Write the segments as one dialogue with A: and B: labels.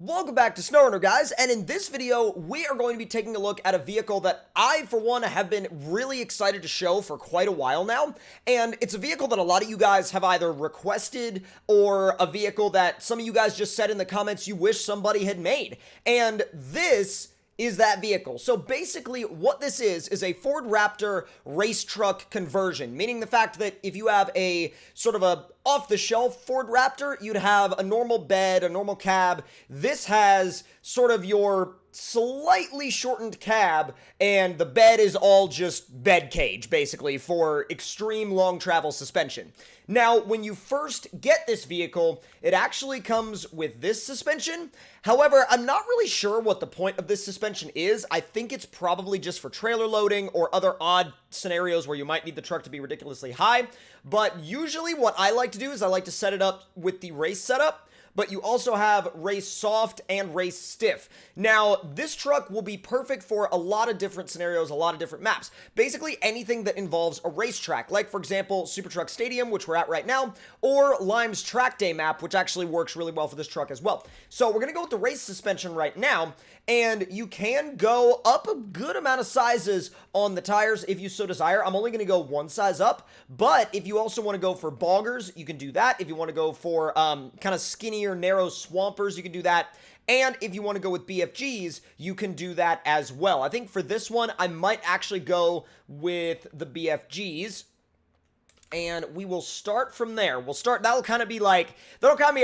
A: Welcome back to SnowRunner, guys, and in this video, we are going to be taking a look at a vehicle that I, for one, have been really excited to show for quite a while now, and it's a vehicle that a lot of you guys have either requested or a vehicle that some of you guys just said in the comments you wish somebody had made, and this is that vehicle. So basically what this is a Ford Raptor race truck conversion, meaning the fact that if you have a sort of a off-the-shelf Ford Raptor, you'd have a normal bed, a normal cab. This has sort of your slightly shortened cab, and the bed is all just bed cage, basically, for extreme long travel suspension. Now, when you first get this vehicle, it actually comes with this suspension. However, I'm not really sure what the point of this suspension is. I think it's probably just for trailer loading or other odd scenarios where you might need the truck to be ridiculously high. But usually what I like to do is I like to set it up with the race setup, but you also have race soft and race stiff. Now, this truck will be perfect for a lot of different scenarios, a lot of different maps. Basically, anything that involves a racetrack, like, for example, Super Truck Stadium, which we're at right now, or Lime's Track Day map, which actually works really well for this truck as well. So we're going to go with the race suspension right now, and you can go up a good amount of sizes on the tires if you so desire. I'm only going to go one size up, but if you also want to go for boggers, you can do that. If you want to go for kind of skinnier, narrow swampers, you can do that. And if you want to go with BFGs, you can do that as well. I think for this one, I might actually go with the BFGs. And we will start from there. That'll kind of be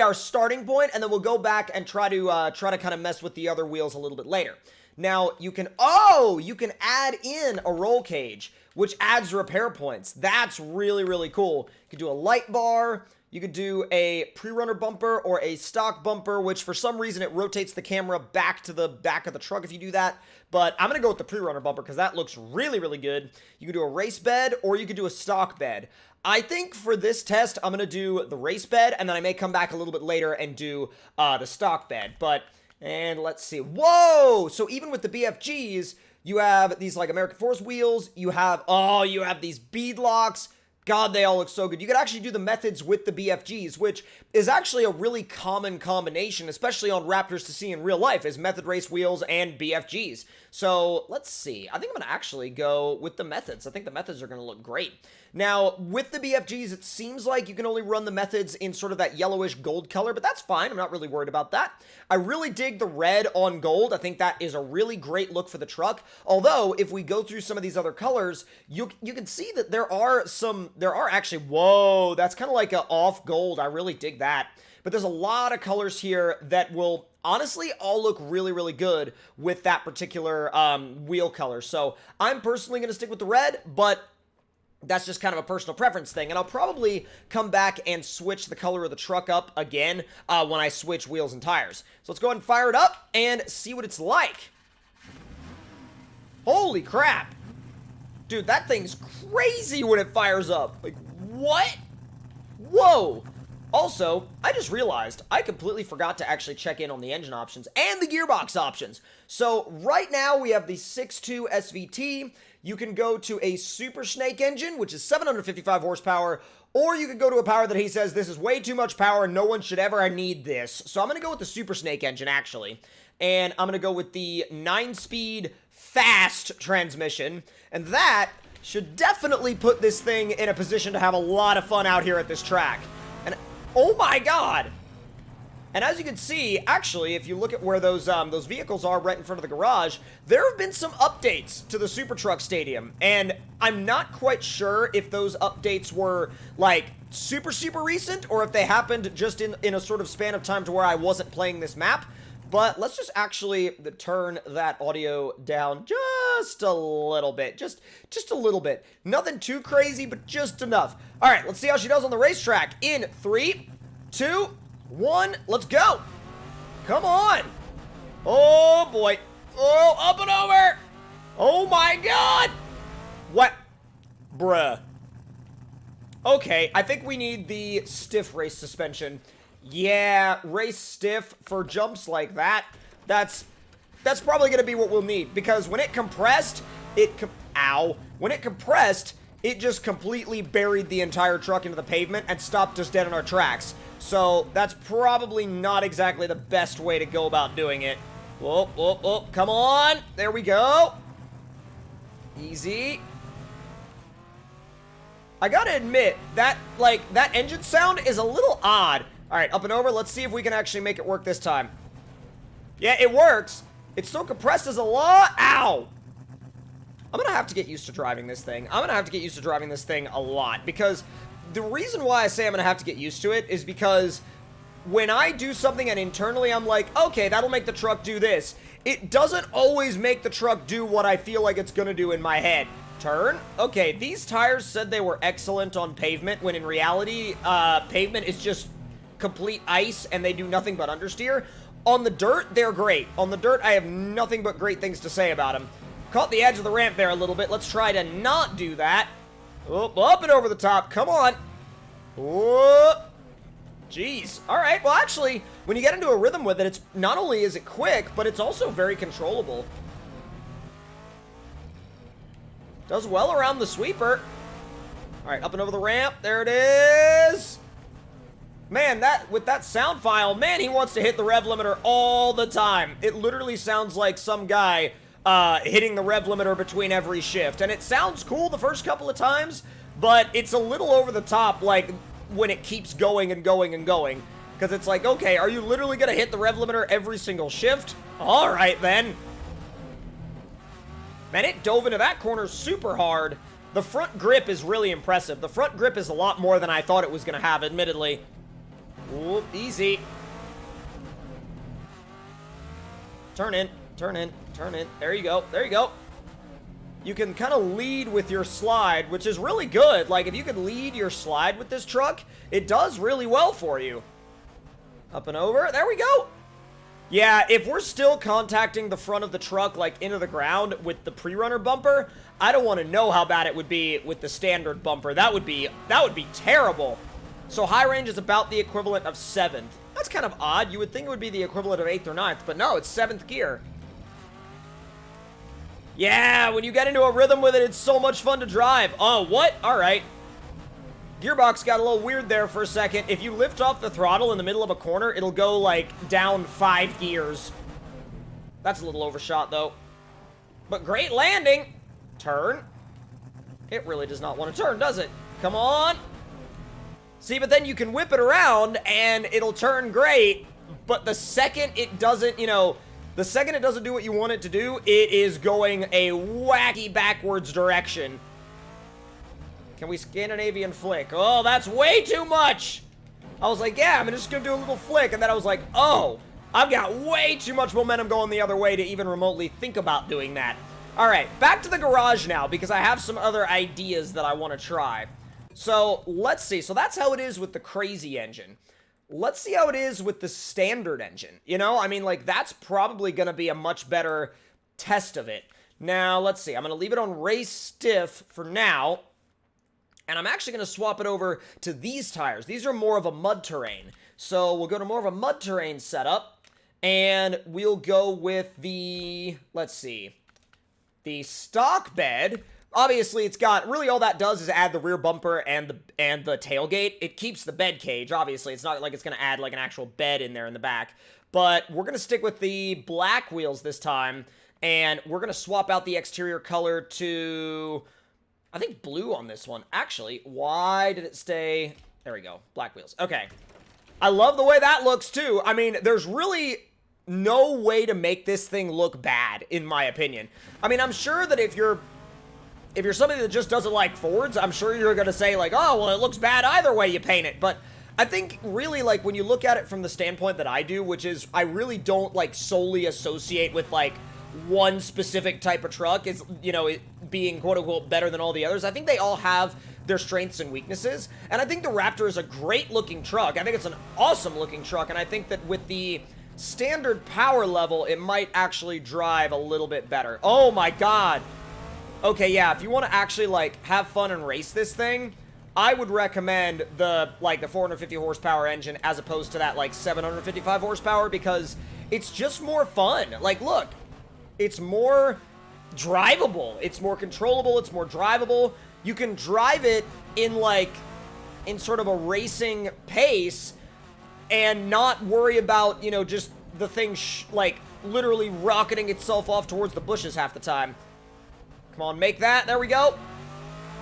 A: our starting point, and then we'll go back and try to kind of mess with the other wheels a little bit later. Now, you can add in a roll cage, which adds repair points. That's really, really cool. You can do a light bar. You could do a pre-runner bumper or a stock bumper, which for some reason it rotates the camera back to the back of the truck if you do that. But I'm going to go with the pre-runner bumper because that looks really, really good. You could do a race bed or you could do a stock bed. I think for this test, I'm going to do the race bed, and then I may come back a little bit later and do the stock bed. And let's see. Whoa! So even with the BFGs, you have these like American Force wheels. You have these bead locks. God, they all look so good. You could actually do the methods with the BFGs, which is actually a really common combination, especially on Raptors to see in real life, is method race wheels and BFGs. So let's see. I think I'm going to actually go with the methods. I think the methods are going to look great. Now, with the BFGs, it seems like you can only run the methods in sort of that yellowish gold color, but that's fine. I'm not really worried about that. I really dig the red on gold. I think that is a really great look for the truck. Although, if we go through some of these other colors, you can see that there are actually, whoa, that's kind of like an off gold. I really dig that. But there's a lot of colors here that will honestly all look really, really good with that particular wheel color. So I'm personally going to stick with the red, but that's just kind of a personal preference thing, and I'll probably come back and switch the color of the truck up again when I switch wheels and tires. So let's go ahead and fire it up and see what it's like. Holy crap. Dude, that thing's crazy when it fires up. Like, what? Whoa. Also, I just realized I completely forgot to actually check in on the engine options and the gearbox options. So right now we have the 6.2 SVT. You can go to a Super Snake engine, which is 755 horsepower, or you could go to a power that he says, this is way too much power, no one should ever need this. So I'm going to go with the Super Snake engine, actually. And I'm going to go with the 9-speed fast transmission. And that should definitely put this thing in a position to have a lot of fun out here at this track. And oh my god! And as you can see, actually, if you look at where those vehicles are right in front of the garage, there have been some updates to the Super Truck Stadium. And I'm not quite sure if those updates were, like, super, super recent, or if they happened just in a sort of span of time to where I wasn't playing this map. But let's just actually turn that audio down just a little bit. Just a little bit. Nothing too crazy, but just enough. All right, let's see how she does on the racetrack. In 3, 2, 1, let's go. Come on. Oh, boy. Oh, up and over. Oh, my God. What? Bruh. Okay, I think we need the stiff race suspension. Yeah, race stiff for jumps like that. That's probably going to be what we'll need, because when it compressed, when it compressed, it just completely buried the entire truck into the pavement and stopped us dead in our tracks. So that's probably not exactly the best way to go about doing it. Whoa, whoa, whoa, come on. There we go. Easy. I gotta admit, that engine sound is a little odd. All right, up and over. Let's see if we can actually make it work this time. Yeah, it works. It still compresses a lot. Ow. I'm gonna have to get used to driving this thing. I'm gonna have to get used to driving this thing a lot, because the reason why I say I'm gonna have to get used to it is because when I do something and internally I'm like, okay, that'll make the truck do this, it doesn't always make the truck do what I feel like it's gonna do in my head. Turn. Okay, these tires said they were excellent on pavement, when in reality, pavement is just complete ice and they do nothing but understeer. On the dirt, they're great. On the dirt, I have nothing but great things to say about them. Caught the edge of the ramp there a little bit. Let's try to not do that. Oh, up and over the top. Come on. Oh, jeez. All right. Well, actually, when you get into a rhythm with it, it's not only is it quick, but it's also very controllable. Does well around the sweeper. All right, up and over the ramp. There it is. Man, with that sound file, man, he wants to hit the rev limiter all the time. It literally sounds like some guy hitting the rev limiter between every shift. And it sounds cool the first couple of times, but it's a little over the top, like, when it keeps going and going and going. Because it's like, okay, are you literally going to hit the rev limiter every single shift? All right, then. Man, it dove into that corner super hard. The front grip is really impressive. The front grip is a lot more than I thought it was going to have, admittedly. Ooh, easy. Turn in, turn in, turn in. There you go, there you go. You can kind of lead with your slide, which is really good. Like, if you could lead your slide with this truck, it does really well for you. Up and over. There we go. Yeah, if we're still contacting the front of the truck, like, into the ground with the pre-runner bumper, I don't want to know how bad it would be with the standard bumper. That would be terrible. So high range is about the equivalent of 7th. That's kind of odd. You would think it would be the equivalent of 8th or 9th, but no, it's 7th gear. Yeah, when you get into a rhythm with it, it's so much fun to drive. Oh, what? All right. Gearbox got a little weird there for a second. If you lift off the throttle in the middle of a corner, it'll go, like, down 5 gears. That's a little overshot, though. But great landing. Turn. It really does not want to turn, does it? Come on. See, but then you can whip it around, and it'll turn great, but the second it doesn't, you know, the second it doesn't do what you want it to do, it is going a wacky backwards direction. Can we Scandinavian flick? Oh, that's way too much! I was like, yeah, I'm just gonna do a little flick, and then I was like, oh, I've got way too much momentum going the other way to even remotely think about doing that. Alright, back to the garage now, because I have some other ideas that I want to try. So, let's see. So, that's how it is with the crazy engine. Let's see how it is with the standard engine. You know, I mean, like, that's probably going to be a much better test of it. Now, let's see. I'm going to leave it on race stiff for now. And I'm actually going to swap it over to these tires. These are more of a mud terrain. So, we'll go to more of a mud terrain setup. And we'll go with the, let's see, the stock bed. Obviously, it's got, really all that does is add the rear bumper and the tailgate. It keeps the bed cage, obviously. It's not like it's going to add, like, an actual bed in there in the back. But we're going to stick with the black wheels this time, and we're going to swap out the exterior color to, I think, blue on this one. Actually, why did it stay? There we go, black wheels. Okay. I love the way that looks, too. I mean, there's really no way to make this thing look bad, in my opinion. I mean, I'm sure that if you're somebody that just doesn't like Fords, I'm sure you're going to say, like, oh, well, it looks bad either way you paint it. But I think, really, like, when you look at it from the standpoint that I do, which is I really don't, like, solely associate with, like, one specific type of truck is, you know, it being quote-unquote better than all the others. I think they all have their strengths and weaknesses. And I think the Raptor is a great-looking truck. I think it's an awesome-looking truck. And I think that with the standard power level, it might actually drive a little bit better. Oh, my God. Okay, yeah, if you want to actually, like, have fun and race this thing, I would recommend the 450 horsepower engine as opposed to that, like, 755 horsepower, because it's just more fun. Like, look, it's more drivable. It's more controllable. It's more drivable. You can drive it in, like, in sort of a racing pace, and not worry about, you know, just the thing, like, literally rocketing itself off towards the bushes half the time. Come on, make that. There we go.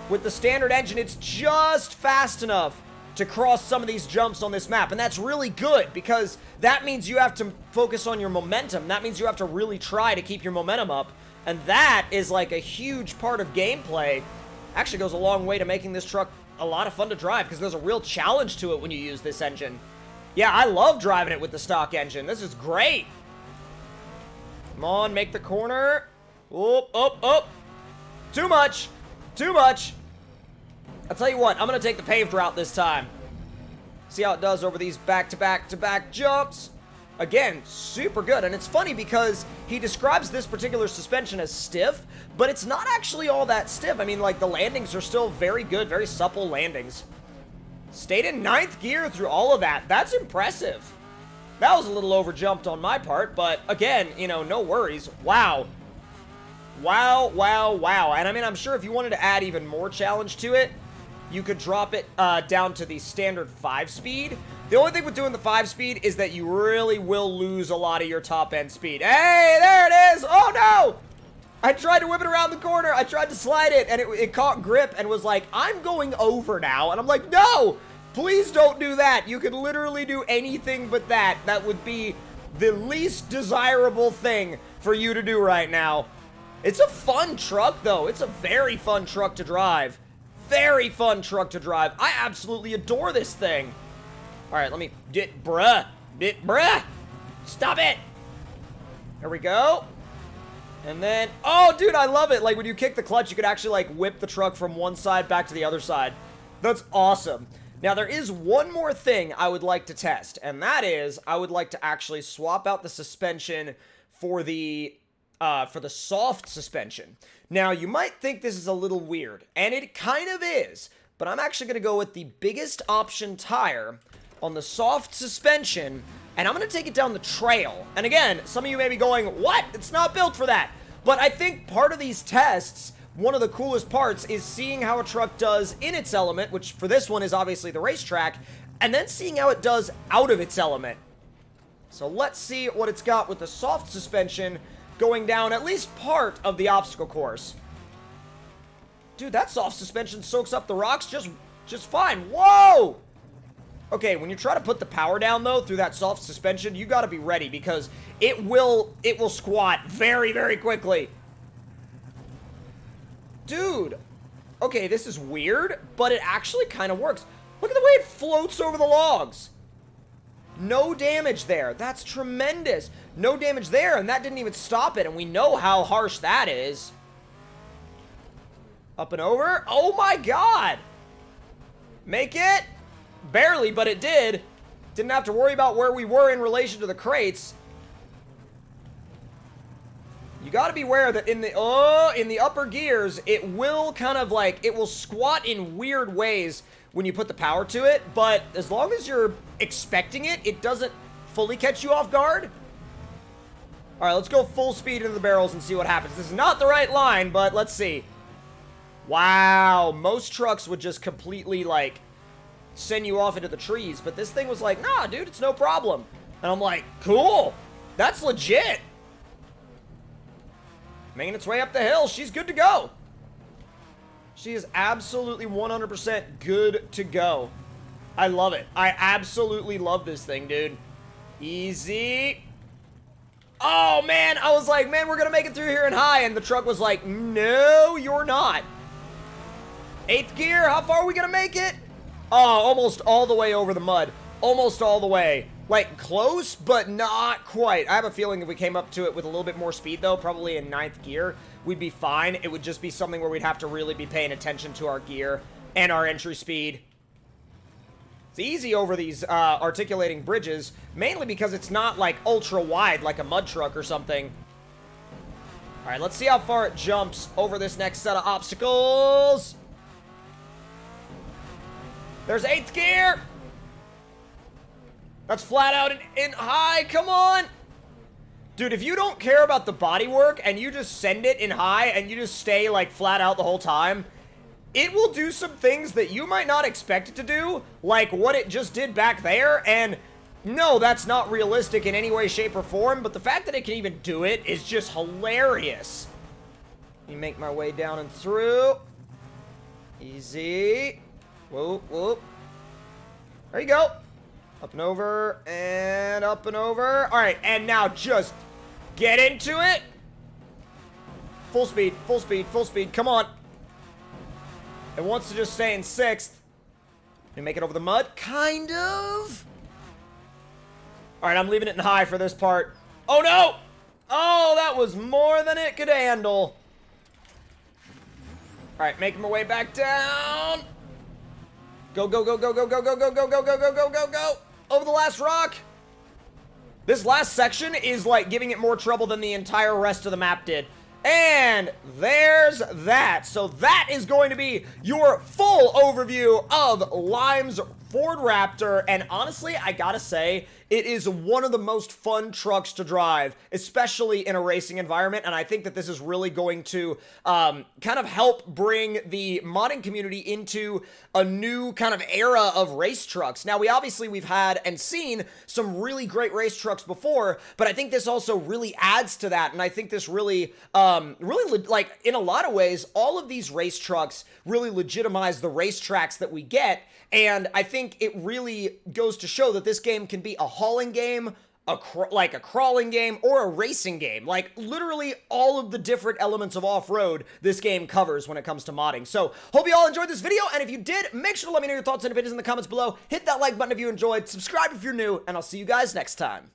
A: With the standard engine, it's just fast enough to cross some of these jumps on this map, and that's really good because that means you have to focus on your momentum. That means you have to really try to keep your momentum up, and that is like a huge part of gameplay. Actually goes a long way to making this truck a lot of fun to drive because there's a real challenge to it when you use this engine. Yeah, I love driving it with the stock engine. This is great. Come on, make the corner. Oh, oh, oh. Too much. Too much. I'll tell you what, I'm going to take the paved route this time. See how it does over these back-to-back-to-back jumps. Again, super good. And it's funny because he describes this particular suspension as stiff, but it's not actually all that stiff. I mean, like, the landings are still very good, very supple landings. Stayed in 9th gear through all of that. That's impressive. That was a little overjumped on my part, but again, you know, no worries. Wow. Wow, wow, wow. And I mean, I'm sure if you wanted to add even more challenge to it, you could drop it down to the standard 5-speed. The only thing with doing the 5-speed is that you really will lose a lot of your top-end speed. Hey, there it is! Oh, no! I tried to whip it around the corner. I tried to slide it, and it caught grip and was like, I'm going over now. And I'm like, no! Please don't do that. You could literally do anything but that. That would be the least desirable thing for you to do right now. It's a fun truck, though. It's a very fun truck to drive. Very fun truck to drive. I absolutely adore this thing. All right, let me get bruh. Stop it. There we go. And then, oh, dude, I love it. Like, when you kick the clutch, you could actually, like, whip the truck from one side back to the other side. That's awesome. Now, there is one more thing I would like to test, and that is I would like to actually swap out the suspension for the soft suspension. Now, you might think this is a little weird, and it kind of is, but I'm actually going to go with the biggest option tire on the soft suspension, and I'm going to take it down the trail. And again, some of you may be going, what? It's not built for that. But I think part of these tests, one of the coolest parts is seeing how a truck does in its element, which for this one is obviously the racetrack, and then seeing how it does out of its element. So let's see what it's got with the soft suspension going down at least part of the obstacle course. Dude, that soft suspension soaks up the rocks just fine. Whoa! Okay, when you try to put the power down, though, through that soft suspension, you gotta be ready because it will squat very, very quickly. Dude. Okay, this is weird, but it actually kind of works. Look at the way it floats over the logs. No damage there. That's tremendous. No damage there, and that didn't even stop it, and we know how harsh that is. Up and over. Oh my god! Make it? Barely, but it did. Didn't have to worry about where we were in relation to the crates. You gotta be aware that in the upper gears, it will kind of like, it will squat in weird ways when you put the power to it, but as long as you're expecting it, it doesn't fully catch you off guard. All right, let's go full speed into the barrels and see what happens. This is not the right line, but let's see. Wow, most trucks would just completely, like, send you off into the trees, but this thing was like, nah, dude, it's no problem. And I'm like, cool, that's legit. Making its way up the hill, she's good to go. She is absolutely 100% good to go. I love it. I absolutely love this thing, dude. Easy. Oh, man, I was like, man, we're gonna make it through here in high, and the truck was like, no, you're not. 8th gear, how far are we gonna make it? Oh, almost all the way over the mud. Almost all the way. Like, close, but not quite. I have a feeling if we came up to it with a little bit more speed, though, probably in 9th gear, we'd be fine. It would just be something where we'd have to really be paying attention to our gear and our entry speed. It's easy over these articulating bridges, mainly because it's not, like, ultra wide like a mud truck or something. All right, let's see how far it jumps over this next set of obstacles. There's 8th gear. That's flat out in high. Come on. Dude, if you don't care about the bodywork and you just send it in high and you just stay, like, flat out the whole time, it will do some things that you might not expect it to do, like what it just did back there, and No, that's not realistic in any way, shape, or form, but the fact that it can even do it is just hilarious. Let me make my way down and through. Easy. Whoop, whoop. There you go. Up and over, and up and over. All right, and now just get into it. Full speed, full speed, full speed. Come on. It wants to just stay in 6th. Can we make it over the mud? Kind of. All right, I'm leaving it in high for this part. Oh, no. Oh, that was more than it could handle. All right, making my way back down. Go, go, go, go, go, go, go, go, go, go, go, go, go, go, go. Over the last rock. This last section is like giving it more trouble than the entire rest of the map did. And there's that. So that is going to be your full overview of Lime's Ford Raptor. And honestly, I gotta say, it is one of the most fun trucks to drive, especially in a racing environment. And I think that this is really going to kind of help bring the modding community into a new kind of era of race trucks. Now, we've had and seen some really great race trucks before, but I think this also really adds to that. And I think this really, like, in a lot of ways, all of these race trucks really legitimize the racetracks that we get. And I think it really goes to show that this game can be a hauling game, a crawling game, or a racing game. Like, literally all of the different elements of off-road this game covers when it comes to modding. So, hope you all enjoyed this video, and if you did, make sure to let me know your thoughts and opinions in the comments below. Hit that like button if you enjoyed, subscribe if you're new, and I'll see you guys next time.